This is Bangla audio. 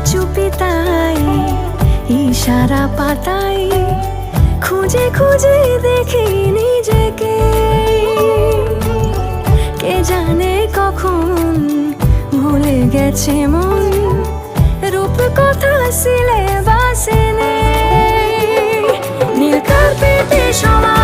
চুপি তাই ইশারা পাতাই খুঁজে খুঁজে দেখি নিজেকে। কে জানে কখন ভুলে গেছে মন, রূপ কথা সিলেবাসে নেই। নীল কার্পেটে সবাই